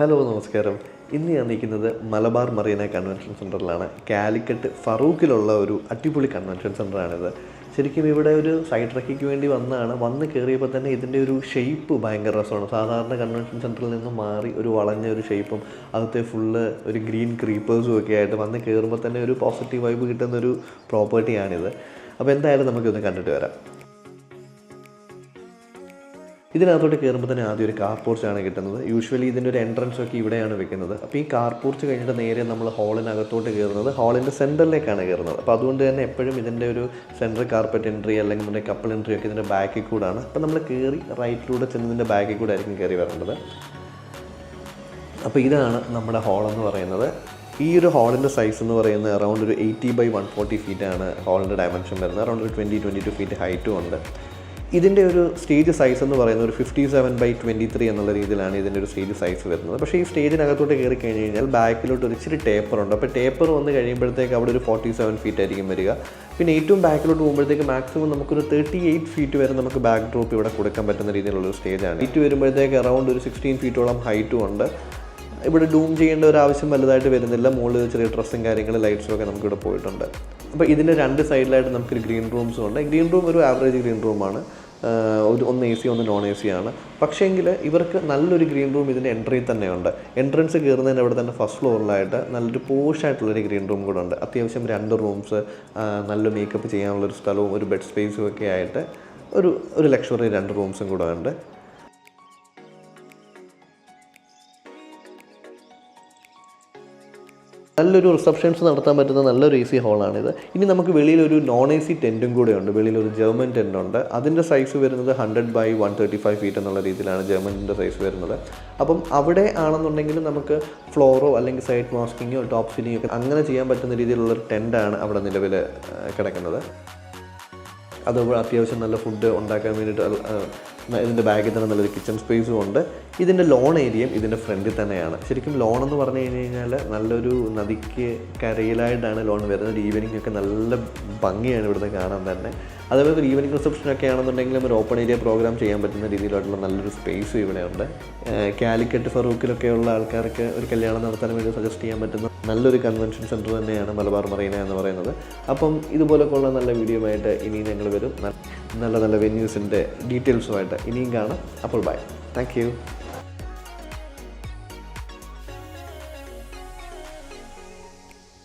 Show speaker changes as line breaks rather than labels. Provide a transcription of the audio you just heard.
Hello നമസ്കാരം. ഇന്ന് ഞാൻ നിൽക്കുന്നത് മലബാർ മറീന കൺവെൻഷൻ സെൻറ്ററിലാണ്. കാലിക്കറ്റ് ഫറൂഖിലുള്ള ഒരു അടിപൊളി കൺവെൻഷൻ സെൻറ്ററാണിത്. ശരിക്കും ഇവിടെ ഒരു സൈഡ് ട്രക്കിക്ക് വേണ്ടി വന്ന് കയറിയപ്പോൾ തന്നെ ഇതിൻ്റെ ഒരു ഷേപ്പ് ഭയങ്കര രസമാണ്. സാധാരണ കൺവെൻഷൻ സെൻറ്ററിൽ നിന്ന് മാറി ഒരു വളഞ്ഞ ഒരു ഷേപ്പും അകത്തെ ഫുള്ള് ഒരു ഗ്രീൻ ക്രീപ്പേഴ്സും ഒക്കെ ആയിട്ട് വന്ന് കയറുമ്പോൾ തന്നെ ഒരു പോസിറ്റീവ് വൈബ് കിട്ടുന്നൊരു പ്രോപ്പർട്ടിയാണിത്. അപ്പോൾ എന്തായാലും നമുക്കിതൊന്ന് കണ്ടിട്ട് വരാം. ഇതിനകത്തോട്ട് കയറുമ്പോൾ തന്നെ ആദ്യം ഒരു കാർ പോർച്ചാണ് കിട്ടുന്നത്. യൂഷ്വലി ഇതിൻ്റെ ഒരു എൻട്രൻസ് ഒക്കെ ഇവിടെയാണ് വെക്കുന്നത്. അപ്പോൾ ഈ കാർ പോർച്ച് കഴിഞ്ഞിട്ട് നേരെ നമ്മൾ ഹാളിനകത്തോട്ട് കയറുന്നത് ഹാളിൻ്റെ സെൻറ്ററിലേക്കാണ് കയറുന്നത്. അപ്പോൾ അതുകൊണ്ട് തന്നെ എപ്പോഴും ഇതിൻ്റെ ഒരു സെൻട്രൽ കാർപ്പറ്റ് എൻട്രി അല്ലെങ്കിൽ നമ്മുടെ കപ്പിൾ എൻട്രി ഒക്കെ ഇതിൻ്റെ ബാക്കിൽ കൂടാണ്. അപ്പോൾ നമ്മൾ കയറി റൈറ്റിലൂടെ ചെന്നതിൻ്റെ ബാക്കിൽ കൂടെ ആയിരിക്കും കയറി വരേണ്ടത്. അപ്പോൾ ഇതാണ് നമ്മുടെ ഹാളെന്ന് പറയുന്നത്. ഈ ഒരു ഹാളിൻ്റെ സൈസ് എന്ന് പറയുന്നത് അറൗണ്ട് ഒരു 80x140 ഫീറ്റാണ് ഹാളിൻ്റെ ഡയമെൻഷൻ വരുന്നത്. അറൗണ്ട് ഒരു 20-22 ഫീറ്റ് ഹൈറ്റും ഉണ്ട്. ഇതിൻ്റെ ഒരു സ്റ്റേജ് സൈസ് എന്ന് പറയുന്നത് ഒരു 57x23 എന്നുള്ള രീതിയിലാണ് ഇതിൻ്റെ ഒരു സ്റ്റേജ് സൈസ് വരുന്നത്. പക്ഷേ ഈ സ്റ്റേജിനകത്തോട്ട് കയറി കഴിഞ്ഞ് കഴിഞ്ഞാൽ ബാക്കിലോട്ട് ഒരു ഇച്ചിരി ടേപ്പറുണ്ട്. അപ്പോൾ ടേപ്പർ വന്ന് കഴിയുമ്പോഴത്തേക്ക് അവിടെ ഒരു 47 ഫീറ്റ് ആയിരിക്കും വരിക. പിന്നെ ഏറ്റവും ബാക്കിലോട്ട് പോകുമ്പോഴത്തേക്ക് മാക്സിമം നമുക്കൊരു 38 ഫീറ്റ് വരെ നമുക്ക് ബാക്ക് ഡ്രോപ്പ് ഇവിടെ കൊടുക്കാൻ പറ്റുന്ന രീതിയിലുള്ളൊരു സ്റ്റേജാണ്. ഹൈറ്റ് വരുമ്പോഴത്തേക്ക് അറൗണ്ട് ഒരു 16 ഫീറ്റോളം ഹൈറ്റും ഉണ്ട്. ഇവിടെ ഡൂം ചെയ്യേണ്ട ഒരു ആവശ്യം വലുതായിട്ട് വരുന്നില്ല. മുകളിൽ ചെറിയ ഡ്രസ്സും കാര്യങ്ങളും ലൈറ്റ്സും ഒക്കെ നമുക്കിവിടെ പോയിട്ടുണ്ട്. അപ്പോൾ ഇതിൻ്റെ രണ്ട് സൈഡിലായിട്ട് നമുക്കൊരു ഗ്രീൻ റൂംസും ഉണ്ട്. ഗ്രീൻ റൂം ഒരു ആവറേജ് ഗ്രീൻ റൂമാണ്. ഒന്ന് AC ഒന്ന് നോൺ AC ആണ്. പക്ഷേങ്കിൽ ഇവർക്ക് നല്ലൊരു ഗ്രീൻ റൂം ഇതിൻ്റെ എൻട്രിയിൽ തന്നെയുണ്ട്. എൻട്രൻസ് കയറുന്നതിന് അവിടെ തന്നെ ഫസ്റ്റ് ഫ്ലോറിലായിട്ട് നല്ലൊരു പോഷായിട്ടുള്ളൊരു ഗ്രീൻ റൂം കൂടെ ഉണ്ട്. അത്യാവശ്യം 2 റൂംസ്, നല്ല മേക്കപ്പ് ചെയ്യാനുള്ളൊരു സ്ഥലവും ഒരു ബെഡ് സ്പേസും ഒക്കെ ആയിട്ട് ഒരു ലക്ഷറി 2 റൂംസും കൂടെ ഉണ്ട്. നല്ലൊരു റിസപ്ഷൻസ് നടത്താൻ പറ്റുന്ന നല്ലൊരു AC ഹാളാണിത്. ഇനി നമുക്ക് വെളിയിലൊരു നോൺ AC ടെൻറ്റും കൂടെ ഉണ്ട്. വെളിയിലൊരു ജർമ്മൻ ടെൻറ്റുണ്ട്. അതിൻ്റെ സൈസ് വരുന്നത് 100x135 ഫീറ്റ് എന്നുള്ള രീതിയിലാണ് ജർമ്മനിൻ്റെ സൈസ് വരുന്നത്. അപ്പം അവിടെ ആണെന്നുണ്ടെങ്കിൽ നമുക്ക് ഫ്ലോറോ അല്ലെങ്കിൽ സൈഡ് മാസ്കിങ്ങോ ടോപ്പ് സീലിങ്ങോ ഒക്കെ അങ്ങനെ ചെയ്യാൻ പറ്റുന്ന രീതിയിലുള്ളൊരു ടെൻറ്റാണ് അവിടെ നിലവിൽ കിടക്കുന്നത്. അതുപോലെ അത്യാവശ്യം നല്ല ഫുഡ് ഉണ്ടാക്കാൻ വേണ്ടിയിട്ട് ഇതിൻ്റെ ബാഗിൽ തന്നെ നല്ലൊരു കിച്ചൺ സ്പേസും ഉണ്ട്. ഇതിൻ്റെ ലോൺ ഏരിയയും ഇതിൻ്റെ ഫ്രണ്ടിൽ തന്നെയാണ്. ശരിക്കും ലോൺ എന്ന് പറഞ്ഞു കഴിഞ്ഞാൽ നല്ലൊരു നദിക്ക് കരയിലായിട്ടാണ് ലോൺ വരുന്നത്. ഈവനിങ് ഒക്കെ നല്ല ഭംഗിയാണ് ഇവിടുന്ന് കാണാൻ തന്നെ. അതേപോലെ ഒരു ഈവനിങ് റിസപ്ഷനൊക്കെ ആണെന്നുണ്ടെങ്കിലും ഒരു ഓപ്പൺ ഏരിയ പ്രോഗ്രാം ചെയ്യാൻ പറ്റുന്ന രീതിയിലായിട്ടുള്ള നല്ലൊരു സ്പേസും ഇവിടെയുണ്ട്. കാലിക്കറ്റ് ഫറൂഖിലൊക്കെയുള്ള ആൾക്കാർക്ക് ഒരു കല്യാണം നടത്താൻ വേണ്ടി സജസ്റ്റ് ചെയ്യാൻ പറ്റുന്ന നല്ലൊരു കൺവെൻഷൻ സെൻറ്റർ തന്നെയാണ് മലബാർ മറീന എന്ന് പറയുന്നത്. അപ്പം ഇതുപോലൊക്കെയുള്ള നല്ല വീഡിയോ ആയിട്ട് ഇനിയും ഞങ്ങൾ വരും. നല്ല വെന്യൂസിൻ്റെ ഡീറ്റെയിൽസുമായിട്ട് ഇനിയും കാണാം. അപ്പോൾ ബൈ. Thank you.